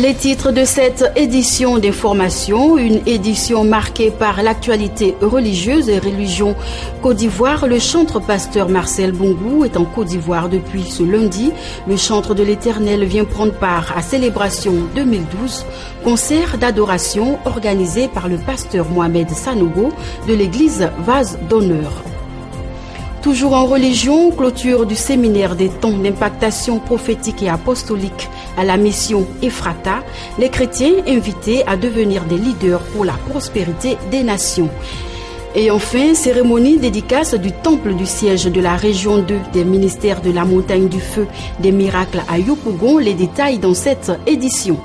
Les titres de cette édition d'information, une édition marquée par l'actualité religieuse et religion Côte d'Ivoire. Le chantre pasteur Marcel Bongou est en Côte d'Ivoire depuis ce lundi. Le chantre de l'Éternel vient prendre part à Célébration 2012, concert d'adoration organisé par le pasteur Mohamed Sanogo de l'église Vase d'Honneur. Toujours en religion, clôture du séminaire des temps d'impactation prophétique et apostolique à la mission Ephrata, les chrétiens invités à devenir des leaders pour la prospérité des nations. Et enfin, cérémonie dédicace du temple du siège de la région 2 des ministères de la montagne du feu des miracles à Yopougon, les détails dans cette édition.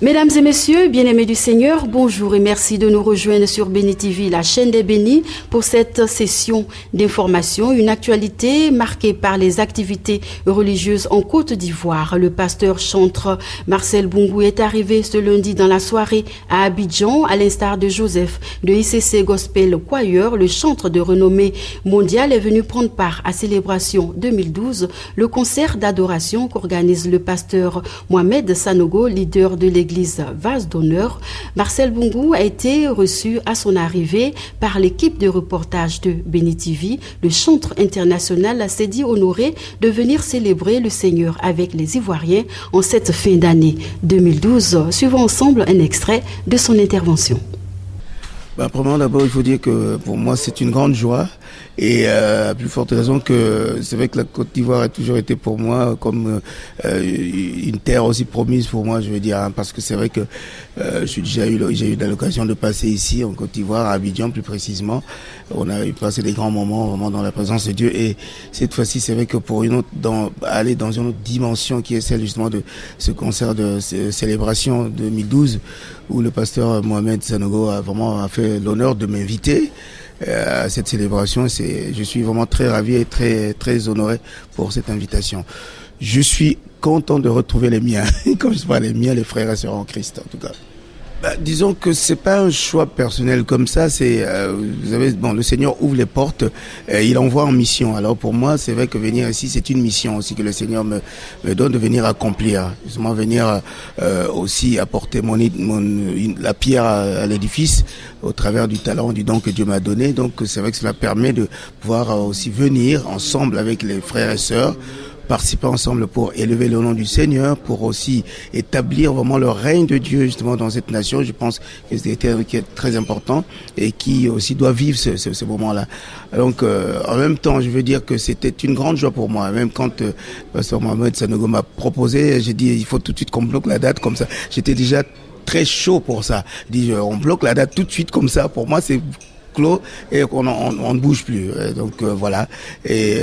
Mesdames et messieurs, bien-aimés du Seigneur, bonjour et merci de nous rejoindre sur Béni TV, la chaîne des bénis, pour cette session d'information, une actualité marquée par les activités religieuses en Côte d'Ivoire. Le pasteur chantre Marcel Bongou est arrivé ce lundi dans la soirée à Abidjan, à l'instar de Joseph de ICC Gospel Choir. Le chantre de renommée mondiale est venu prendre part à Célébration 2012, le concert d'adoration qu'organise le pasteur Mohamed Sanogo, leader de l'église Vase d'Honneur. Marcel Bongou a été reçu à son arrivée par l'équipe de reportage de Béni TV. Le chantre international s'est dit honoré de venir célébrer le Seigneur avec les Ivoiriens en cette fin d'année 2012. Suivons ensemble un extrait de son intervention. Premièrement, d'abord, il faut dire que pour moi, c'est une grande joie et à plus forte raison que c'est vrai que la Côte d'Ivoire a toujours été pour moi comme une terre aussi promise pour moi, je veux dire, hein, parce que c'est vrai que j'ai eu l'occasion de passer ici en Côte d'Ivoire, à Abidjan plus précisément. On a eu passé des grands moments vraiment dans la présence de Dieu et cette fois-ci, c'est vrai que pour aller dans une autre dimension qui est celle justement de ce concert de célébration 2012 où le pasteur Mohamed Sanogo a vraiment fait l'honneur de m'inviter à cette célébration. Je suis vraiment très ravi et très honoré pour cette invitation. Je suis content de retrouver les miens, comme je parle les miens, les frères et sœurs en Christ en tout cas. Disons que c'est pas un choix personnel comme ça, vous savez, le Seigneur ouvre les portes, il envoie en mission. Alors pour moi, c'est vrai que venir ici, c'est une mission aussi que le Seigneur me donne de venir accomplir, justement venir aussi apporter la pierre à l'édifice au travers du talent, du don que Dieu m'a donné. Donc c'est vrai que cela permet de pouvoir aussi venir ensemble avec les frères et sœurs, participer ensemble pour élever le nom du Seigneur, pour aussi établir vraiment le règne de Dieu justement dans cette nation. Je pense que c'est qui est très important et qui aussi doit vivre ce moment-là. Donc en même temps, je veux dire que c'était une grande joie pour moi. Même quand pasteur Mohamed Sanogo m'a proposé, j'ai dit il faut tout de suite qu'on bloque la date comme ça. J'étais déjà très chaud pour ça. J'ai dit on bloque la date tout de suite comme ça. Pour moi, c'est clos et on ne bouge plus. Donc voilà. Et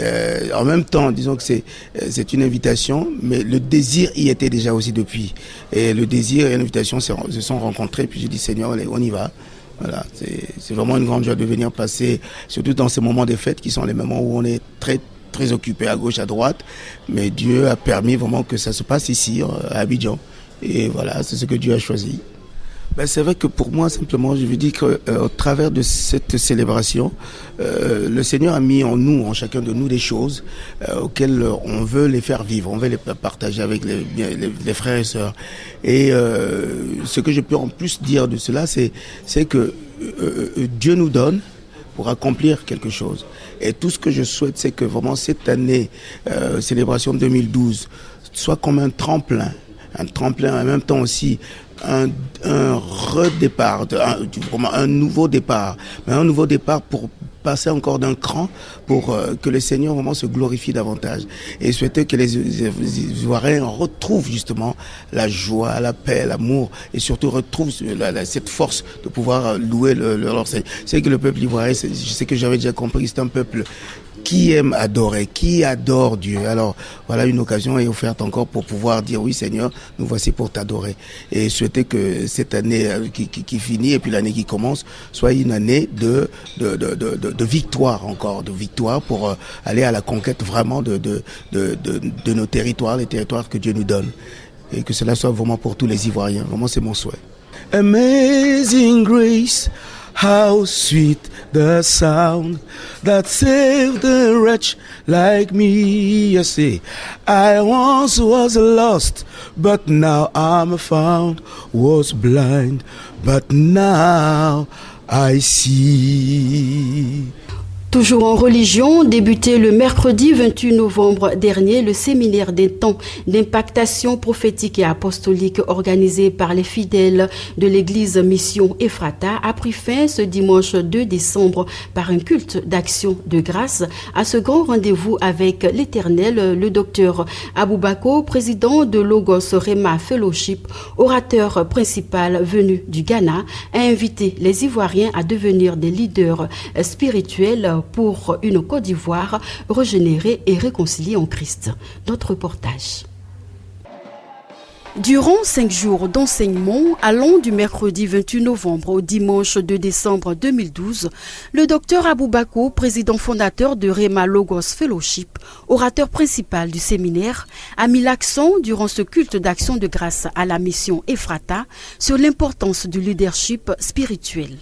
en même temps, disons que c'est une invitation, mais le désir y était déjà aussi depuis. Et le désir et l'invitation se sont rencontrés. Puis j'ai dit Seigneur, on y va. Voilà. C'est vraiment une grande joie de venir passer, surtout dans ces moments des fêtes qui sont les moments où on est très occupé à gauche, à droite. Mais Dieu a permis vraiment que ça se passe ici, à Abidjan. Et voilà, c'est ce que Dieu a choisi. C'est vrai que pour moi, simplement, je veux dire qu'au travers de cette célébration, le Seigneur a mis en nous, en chacun de nous, des choses auxquelles on veut les faire vivre, on veut les partager avec les frères et sœurs. Et ce que je peux en plus dire de cela, c'est que Dieu nous donne pour accomplir quelque chose. Et tout ce que je souhaite, c'est que vraiment cette année, célébration 2012, soit comme un tremplin en même temps aussi un redépart, un nouveau départ, mais un nouveau départ pour passer encore d'un cran pour que le Seigneur vraiment se glorifie davantage et souhaiter que les Ivoiriens retrouvent justement la joie, la paix, l'amour et surtout retrouvent cette force de pouvoir louer leur Seigneur. C'est que le peuple ivoirien, je sais que j'avais déjà compris, c'est un peuple qui aime adorer, qui adore Dieu. Alors voilà, une occasion est offerte encore pour pouvoir dire oui Seigneur, nous voici pour t'adorer et souhaiter que cette année qui finit et puis l'année qui commence soit une année de victoire encore, de victoire pour aller à la conquête vraiment de nos territoires, les territoires que Dieu nous donne et que cela soit vraiment pour tous les Ivoiriens. Vraiment c'est mon souhait. Amazing grace, how sweet the sound that saved a wretch like me. You see, I once was lost, but now I'm found, was blind, but now I see. Toujours en religion, débuté le mercredi 28 novembre dernier, le séminaire des temps d'impactation prophétique et apostolique organisé par les fidèles de l'église Mission Ephrata a pris fin ce dimanche 2 décembre par un culte d'action de grâce. À ce grand rendez-vous avec l'Éternel, le docteur Aboubako, président de Logos Rema Fellowship, orateur principal venu du Ghana, a invité les Ivoiriens à devenir des leaders spirituels pour une Côte d'Ivoire régénérée et réconciliée en Christ. Notre reportage. Durant 5 jours d'enseignement, allant du mercredi 28 novembre au dimanche 2 décembre 2012, le docteur Aboubako, président fondateur de Rema Logos Fellowship, orateur principal du séminaire, a mis l'accent durant ce culte d'action de grâce à la mission Ephrata sur l'importance du leadership spirituel.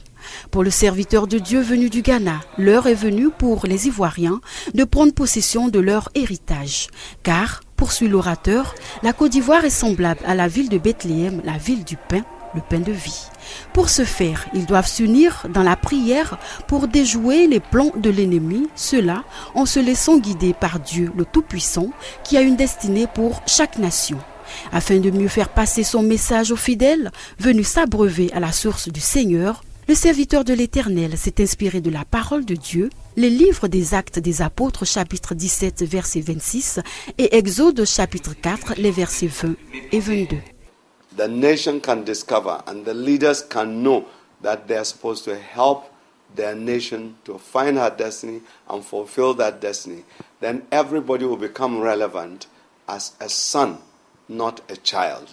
Pour le serviteur de Dieu venu du Ghana, l'heure est venue pour les Ivoiriens de prendre possession de leur héritage. Car, poursuit l'orateur, la Côte d'Ivoire est semblable à la ville de Bethléem, la ville du pain, le pain de vie. Pour ce faire, ils doivent s'unir dans la prière pour déjouer les plans de l'ennemi, cela en se laissant guider par Dieu le Tout-Puissant qui a une destinée pour chaque nation. Afin de mieux faire passer son message aux fidèles, venus s'abreuver à la source du Seigneur, le serviteur de l'Éternel s'est inspiré de la parole de Dieu, les livres des Actes des Apôtres, chapitre 17, verset 26, et Exode, chapitre 4, les versets 20 et 22. The nation can discover and the leaders can know that they are supposed to help their nation to find her destiny and fulfill that destiny. Then everybody will become relevant as a son, not a child.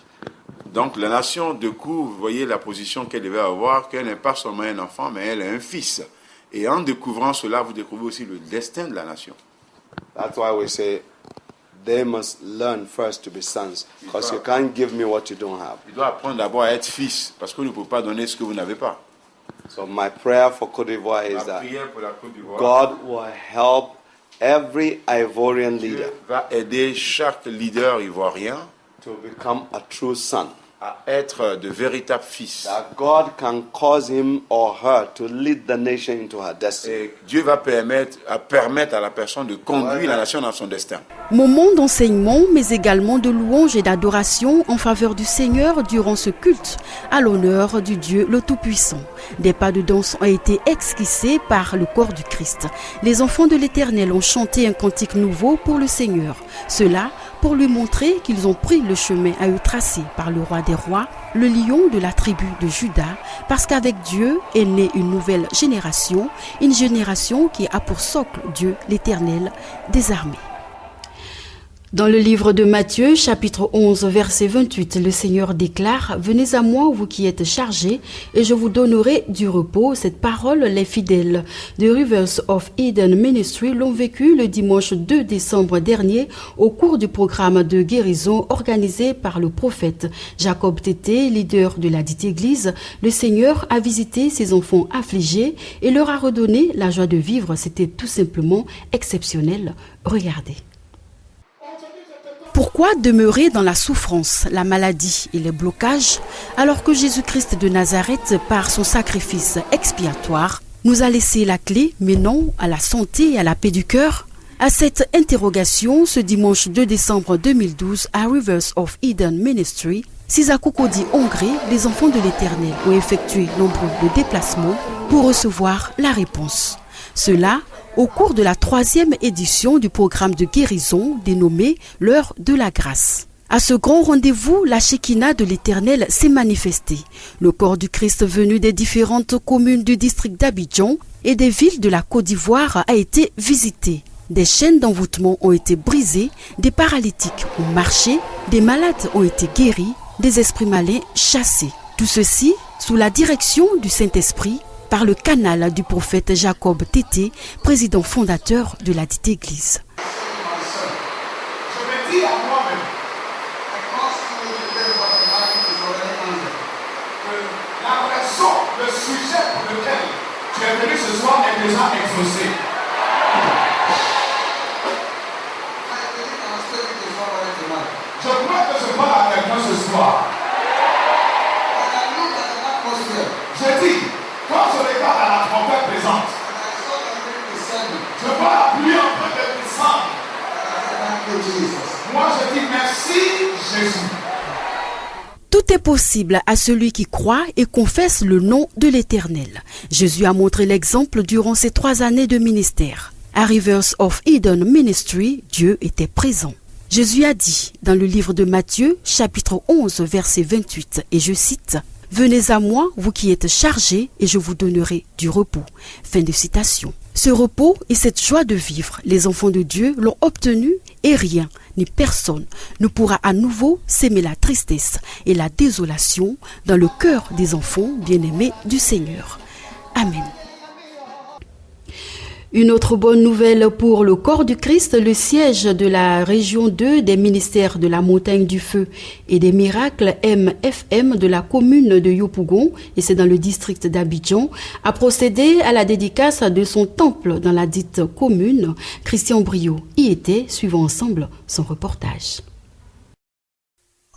Donc la nation, du coup, vous voyez la position qu'elle devait avoir, qu'elle n'est pas seulement un enfant, mais elle est un fils. Et en découvrant cela, vous découvrez aussi le destin de la nation. That's why we say they must learn first to be sons, because you can't give me what you don't have. Il doit apprendre d'abord à être fils, parce que vous ne pouvez pas donner ce que vous n'avez pas. So my prayer for Côte d'Ivoire is that God will help every Ivorian leader va aider chaque leader ivoirien to become a true son. À être de véritables fils. That God can cause him or her to lead the nation into her destiny. Et Dieu va permettre à la personne de conduire la nation dans son destin. Moment d'enseignement, mais également de louange et d'adoration en faveur du Seigneur durant ce culte, à l'honneur du Dieu le Tout-Puissant. Des pas de danse ont été esquissés par le corps du Christ. Les enfants de l'Éternel ont chanté un cantique nouveau pour le Seigneur. Cela pour lui montrer qu'ils ont pris le chemin à eux tracé par le roi des rois, le lion de la tribu de Juda, parce qu'avec Dieu est née une nouvelle génération, une génération qui a pour socle Dieu, l'Éternel des armées. Dans le livre de Matthieu, chapitre 11, verset 28, le Seigneur déclare « Venez à moi, vous qui êtes chargés, et je vous donnerai du repos. » Cette parole, les fidèles de Rivers of Eden Ministry l'ont vécue le dimanche 2 décembre dernier au cours du programme de guérison organisé par le prophète Jacob Tété, leader de la dite église. Le Seigneur a visité ses enfants affligés et leur a redonné la joie de vivre. C'était tout simplement exceptionnel. Regardez. Pourquoi demeurer dans la souffrance, la maladie et les blocages alors que Jésus-Christ de Nazareth, par son sacrifice expiatoire, nous a laissé la clé, mais non à la santé et à la paix du cœur? À cette interrogation, ce dimanche 2 décembre 2012, à Rivers of Eden Ministry, Sizakukodi Hongré, les enfants de l'Éternel ont effectué nombreux de déplacements pour recevoir la réponse. Cela au cours de la 3e édition du programme de guérison dénommé l'heure de la grâce. À ce grand rendez-vous, la Shekinah de l'Éternel s'est manifestée. Le corps du Christ venu des différentes communes du district d'Abidjan et des villes de la Côte d'Ivoire a été visité. Des chaînes d'envoûtement ont été brisées, des paralytiques ont marché, des malades ont été guéris, des esprits malins chassés. Tout ceci sous la direction du Saint-Esprit, par le canal du prophète Jacob Tété, président fondateur de la dite église. Je me dis à moi-même, je pense que la La raison, le sujet pour lequel tu es venu ce soir est déjà exaucé. Je crois que je parle à quelqu'un ce soir. Je dis, quand je regarde à la trompette présente, je vois la pluie en train de descendre. Moi je dis merci Jésus. Tout est possible à celui qui croit et confesse le nom de l'Éternel. Jésus a montré l'exemple durant ses 3 années de ministère. À Rivers of Eden Ministry, Dieu était présent. Jésus a dit dans le livre de Matthieu, chapitre 11, verset 28, et je cite, « Venez à moi, vous qui êtes chargés, et je vous donnerai du repos. » Fin de citation. Ce repos et cette joie de vivre, les enfants de Dieu l'ont obtenu et rien ni personne ne pourra à nouveau s'aimer la tristesse et la désolation dans le cœur des enfants bien-aimés du Seigneur. Amen. Une autre bonne nouvelle pour le corps du Christ, le siège de la région 2 des ministères de la montagne du feu et des miracles MFM de la commune de Yopougon, et c'est dans le district d'Abidjan, a procédé à la dédicace de son temple dans la dite commune. Christian Brio y était, suivons ensemble son reportage.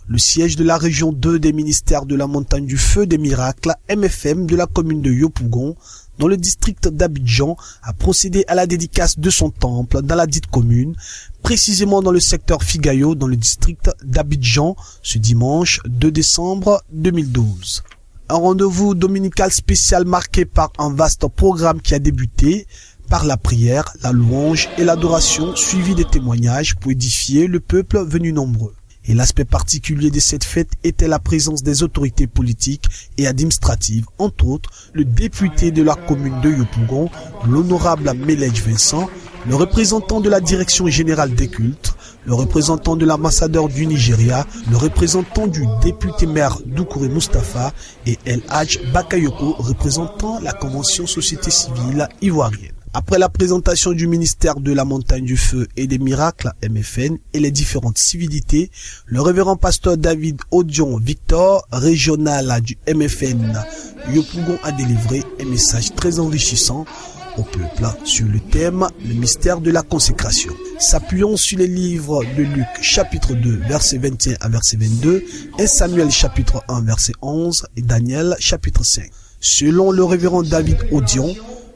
Le siège de la région 2 des ministères de la montagne du feu des miracles MFM de la commune de Yopougon, dans le district d'Abidjan, a procédé à la dédicace de son temple dans la dite commune, précisément dans le secteur Figayo, dans le district d'Abidjan, ce dimanche 2 décembre 2012. Un rendez-vous dominical spécial marqué par un vaste programme qui a débuté par la prière, la louange et l'adoration, suivi des témoignages pour édifier le peuple venu nombreux. Et l'aspect particulier de cette fête était la présence des autorités politiques et administratives, entre autres le député de la commune de Yopougon, l'honorable Melej Vincent, le représentant de la direction générale des cultes, le représentant de l'ambassadeur du Nigeria, le représentant du député maire Doukouré Mustafa et El Hadj Bakayoko, représentant la convention société civile ivoirienne. Après la présentation du ministère de la montagne du feu et des miracles MFN et les différentes civilités, le révérend pasteur David Odion Victor, régional du MFN Yopougon, a délivré un message très enrichissant au peuple sur le thème « Le mystère de la consécration ». S'appuyant sur les livres de Luc chapitre 2 verset 21 à verset 22, et Samuel chapitre 1 verset 11 et Daniel chapitre 5. Selon le révérend David Odion,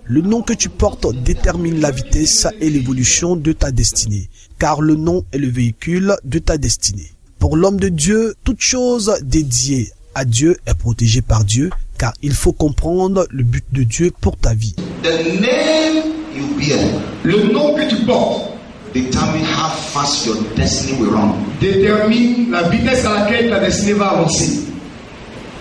le nom que tu portes détermine la vitesse et l'évolution de ta destinée, car le nom est le véhicule de ta destinée. Pour l'homme de Dieu, toute chose dédiée à Dieu est protégée par Dieu, car il faut comprendre le but de Dieu pour ta vie. The name you bear, le nom que tu portes, determine how fast your destiny will run. Détermine la vitesse à laquelle ta destinée va avancer.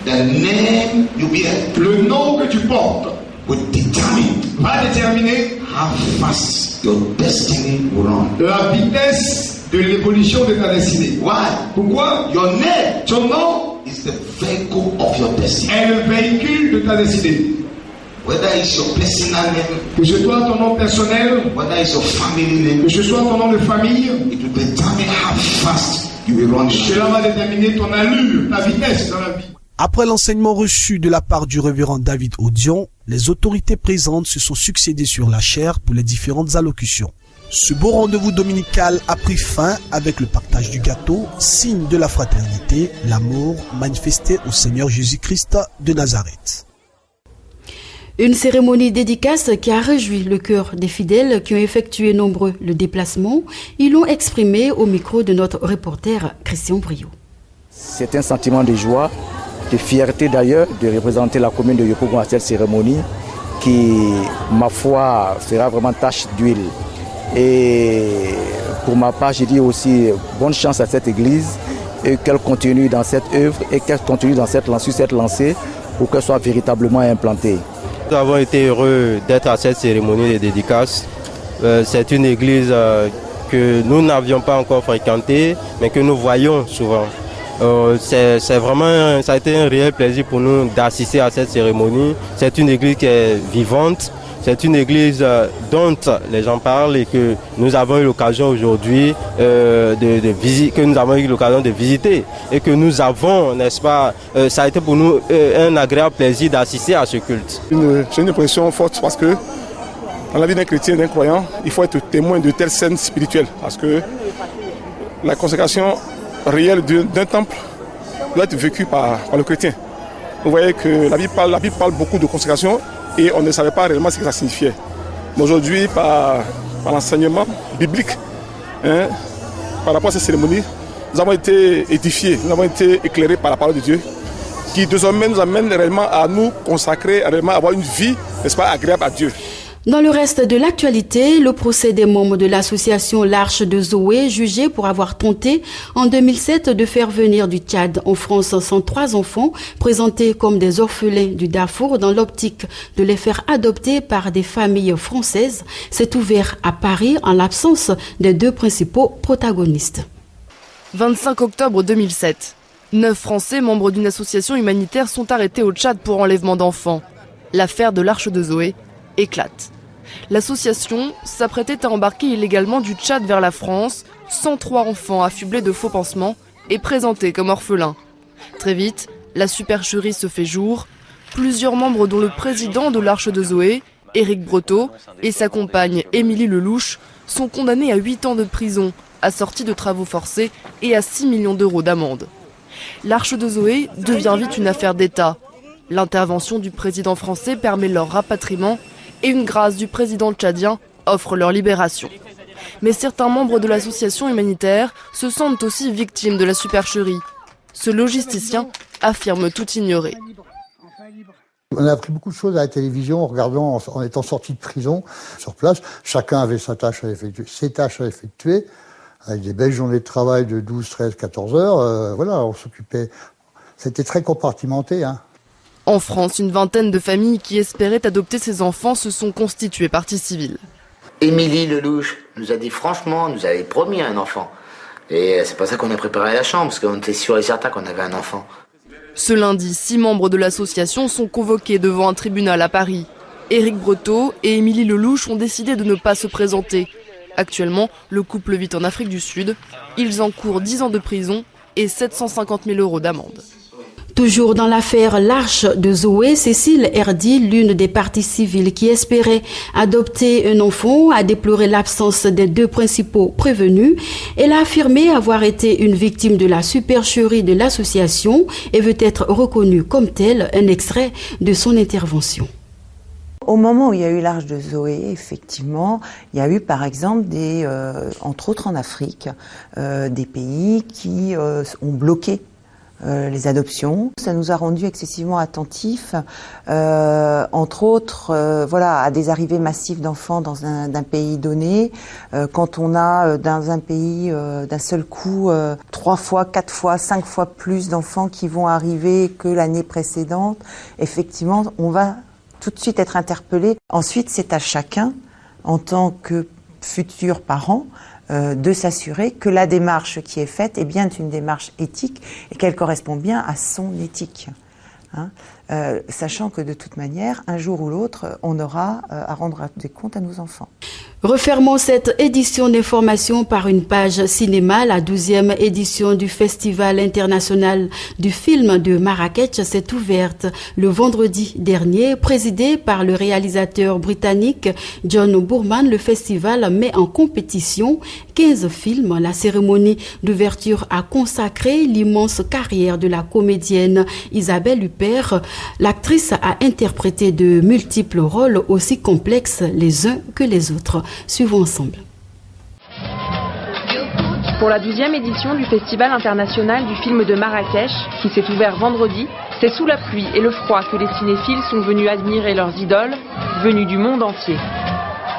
The name you bear, le nom que tu portes, will determine, va déterminer how fast your destiny will run. La vitesse de l'évolution de ta destinée. Why? Pourquoi? Your name, ton nom, is the vehicle of your destiny. Est le véhicule de ta destinée. Whether it's your personal name, que ce soit ton nom personnel, whether it's your family name, que ce soit ton nom de famille, it will determine how fast you will run. Cela va déterminer ton allure, ta vitesse dans la vie. Après l'enseignement reçu de la part du révérend David Odion, les autorités présentes se sont succédées sur la chaire pour les différentes allocutions. Ce beau rendez-vous dominical a pris fin avec le partage du gâteau, signe de la fraternité, l'amour manifesté au Seigneur Jésus-Christ de Nazareth. Une cérémonie dédicace qui a réjoui le cœur des fidèles qui ont effectué nombreux le déplacement. Ils l'ont exprimé au micro de notre reporter Christian Brio. C'est un sentiment de joie, de fierté d'ailleurs de représenter la commune de Yopougon à cette cérémonie qui, ma foi, fera vraiment tache d'huile. Et pour ma part, je dis aussi bonne chance à cette église et qu'elle continue dans cette œuvre et qu'elle continue dans sur cette lancée pour qu'elle soit véritablement implantée. Nous avons été heureux d'être à cette cérémonie de dédicace. C'est une église que nous n'avions pas encore fréquentée, mais que nous voyons souvent. C'est vraiment, ça a été un réel plaisir pour nous d'assister à cette cérémonie. C'est une église qui est vivante, c'est une église dont les gens parlent et que nous avons eu l'occasion aujourd'hui de visiter et que nous avons, n'est-ce pas, ça a été pour nous un agréable plaisir d'assister à ce culte. J'ai une impression forte parce que dans la vie d'un chrétien, d'un croyant, il faut être témoin de telles scènes spirituelles parce que la consécration réelle d'un temple doit être vécue par le chrétien. Vous voyez que la Bible parle beaucoup de consécration et on ne savait pas réellement ce que ça signifiait. Mais aujourd'hui, par l'enseignement biblique, par rapport à cette cérémonie, nous avons été édifiés, nous avons été éclairés par la parole de Dieu, qui désormais nous amène réellement à nous consacrer, à réellement avoir une vie, n'est-ce pas, agréable à Dieu. Dans le reste de l'actualité, le procès des membres de l'association L'Arche de Zoé, jugés pour avoir tenté en 2007 de faire venir du Tchad en France 103 enfants présentés comme des orphelins du Darfour dans l'optique de les faire adopter par des familles françaises, s'est ouvert à Paris en l'absence des deux principaux protagonistes. 25 octobre 2007. 9 Français membres d'une association humanitaire sont arrêtés au Tchad pour enlèvement d'enfants. L'affaire de l'Arche de Zoé éclate. L'association s'apprêtait à embarquer illégalement du Tchad vers la France, 103 enfants affublés de faux pansements et présentés comme orphelins. Très vite, la supercherie se fait jour. Plusieurs membres dont le président de l'Arche de Zoé, Éric Breteau, et sa compagne Émilie Lelouch sont condamnés à 8 ans de prison, assortis de travaux forcés et à 6 millions d'euros d'amende. L'Arche de Zoé devient vite une affaire d'État. L'intervention du président français permet leur rapatriement et une grâce du président tchadien offre leur libération. Mais certains membres de l'association humanitaire se sentent aussi victimes de la supercherie. Ce logisticien affirme tout ignorer. On a appris beaucoup de choses à la télévision en regardant, en étant sorti de prison sur place. Chacun avait ses tâches à effectuer, avec des belles journées de travail de 12, 13, 14 heures. On s'occupait. C'était très compartimenté. En France, une vingtaine de familles qui espéraient adopter ces enfants se sont constituées partie civile. Émilie Lelouch nous a dit franchement, nous avait promis un enfant. Et c'est pas ça qu'on a préparé la chambre, parce qu'on était sûr et certain qu'on avait un enfant. Ce lundi, 6 membres de l'association sont convoqués devant un tribunal à Paris. Éric Breteau et Émilie Lelouch ont décidé de ne pas se présenter. Actuellement, le couple vit en Afrique du Sud. Ils encourent 10 ans de prison et 750 000 euros d'amende. Toujours dans l'affaire L'Arche de Zoé, Cécile Herdy, l'une des parties civiles qui espérait adopter un enfant, a déploré l'absence des deux principaux prévenus. Elle a affirmé avoir été une victime de la supercherie de l'association et veut être reconnue comme telle. Un extrait de son intervention. Au moment où il y a eu l'Arche de Zoé, effectivement, il y a eu par exemple entre autres en Afrique, des pays qui ont bloqué les adoptions. Ça nous a rendus excessivement attentifs, entre autres, à des arrivées massives d'enfants dans d'un pays donné. Quand on a dans un pays d'un seul coup 3 fois, 4 fois, 5 fois plus d'enfants qui vont arriver que l'année précédente, effectivement, on va tout de suite être interpellé. Ensuite, c'est à chacun, en tant que futur parent, de s'assurer que la démarche qui est faite est bien une démarche éthique et qu'elle correspond bien à son éthique. Sachant que de toute manière, un jour ou l'autre, on aura à rendre des comptes à nos enfants. Refermons cette édition d'information par une page cinéma. La 12e édition du Festival international du film de Marrakech s'est ouverte le vendredi dernier. Présidé par le réalisateur britannique John Boorman, le festival met en compétition 15 films. La cérémonie d'ouverture a consacré l'immense carrière de la comédienne Isabelle Huppert. L'actrice a interprété de multiples rôles aussi complexes les uns que les autres. Suivons ensemble. Pour la 12e édition du Festival international du film de Marrakech, qui s'est ouvert vendredi, c'est sous la pluie et le froid que les cinéphiles sont venus admirer leurs idoles, venus du monde entier.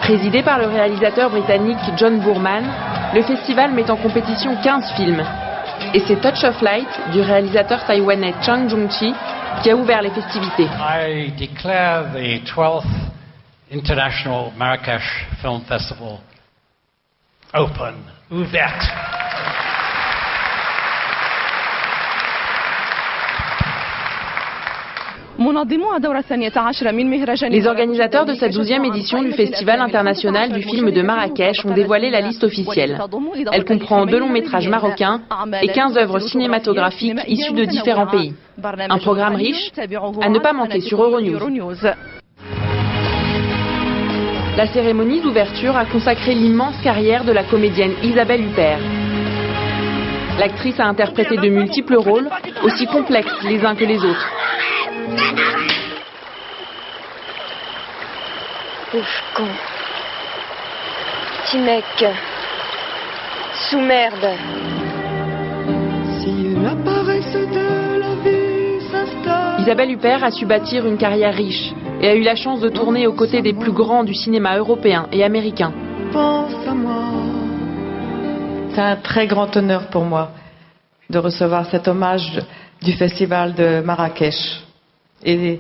Présidé par le réalisateur britannique John Boorman, le festival met en compétition 15 films. Et c'est Touch of Light du réalisateur taïwanais Chang Jung-chi qui a ouvert les festivités. I declare the 12th International Marrakech Film Festival open, ouverte. Les organisateurs de cette 12e édition du Festival international du film de Marrakech ont dévoilé la liste officielle. Elle comprend 2 longs métrages marocains et 15 œuvres cinématographiques issues de différents pays. Un programme riche, à ne pas manquer sur Euronews. La cérémonie d'ouverture a consacré l'immense carrière de la comédienne Isabelle Huppert. L'actrice a interprété de multiples rôles, aussi complexes les uns que les autres. Pauvre con. Petit mec. Sous-merde. Isabelle Huppert a su bâtir une carrière riche et a eu la chance de tourner aux côtés des plus grands du cinéma européen et américain. Pense à moi. C'est un très grand honneur pour moi de recevoir cet hommage du Festival de Marrakech et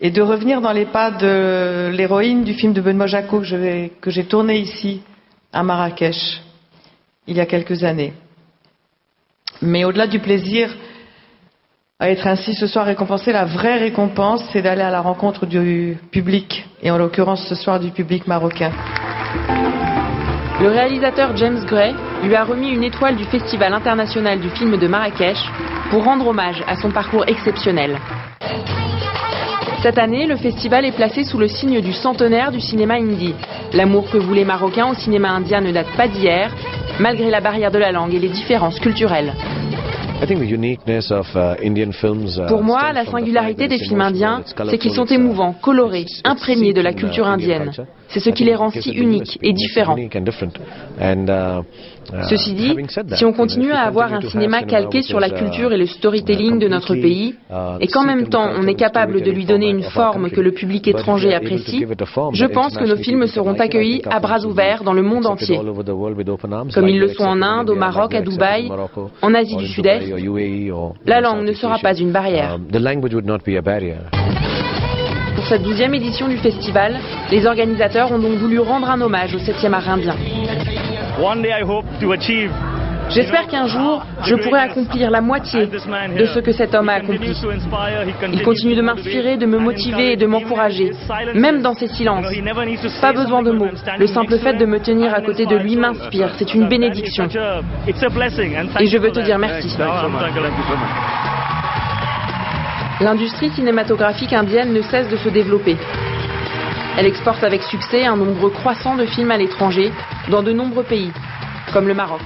de revenir dans les pas de l'héroïne du film de Benoît Jacquot que j'ai tourné ici à Marrakech il y a quelques années. Mais au-delà du plaisir à être ainsi ce soir récompensé, la vraie récompense, c'est d'aller à la rencontre du public, et en l'occurrence ce soir du public marocain. Le réalisateur James Gray lui a remis une étoile du Festival international du film de Marrakech pour rendre hommage à son parcours exceptionnel. Cette année, le festival est placé sous le signe du centenaire du cinéma hindi. L'amour que voulaient les Marocains au cinéma indien ne date pas d'hier, malgré la barrière de la langue et les différences culturelles. Pour moi, la singularité des films indiens, c'est qu'ils sont émouvants, colorés, imprégnés de la culture indienne. C'est ce qui les rend si uniques et différents. Ceci dit, si on continue à avoir un cinéma calqué sur la culture et le storytelling de notre pays, et qu'en même temps on est capable de lui donner une forme que le public étranger apprécie, je pense que nos films seront accueillis à bras ouverts dans le monde entier. Comme ils le sont en Inde, au Maroc, à Dubaï, en Asie du Sud-Est, la langue ne sera pas une barrière. Pour cette 12e édition du festival, les organisateurs ont donc voulu rendre un hommage au 7e art indien. J'espère qu'un jour, je pourrai accomplir la moitié de ce que cet homme a accompli. Il continue de m'inspirer, de me motiver et de m'encourager, même dans ses silences. Pas besoin de mots. Le simple fait de me tenir à côté de lui m'inspire. C'est une bénédiction. Et je veux te dire merci. L'industrie cinématographique indienne ne cesse de se développer. Elle exporte avec succès un nombre croissant de films à l'étranger, dans de nombreux pays, comme le Maroc.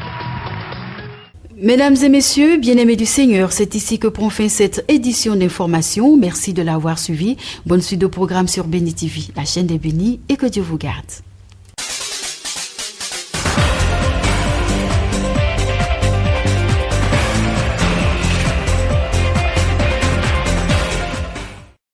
Mesdames et messieurs, bien-aimés du Seigneur, c'est ici que prend fin cette édition d'information. Merci de l'avoir suivi. Bonne suite au programme sur Béni TV, la chaîne des bénis, et que Dieu vous garde.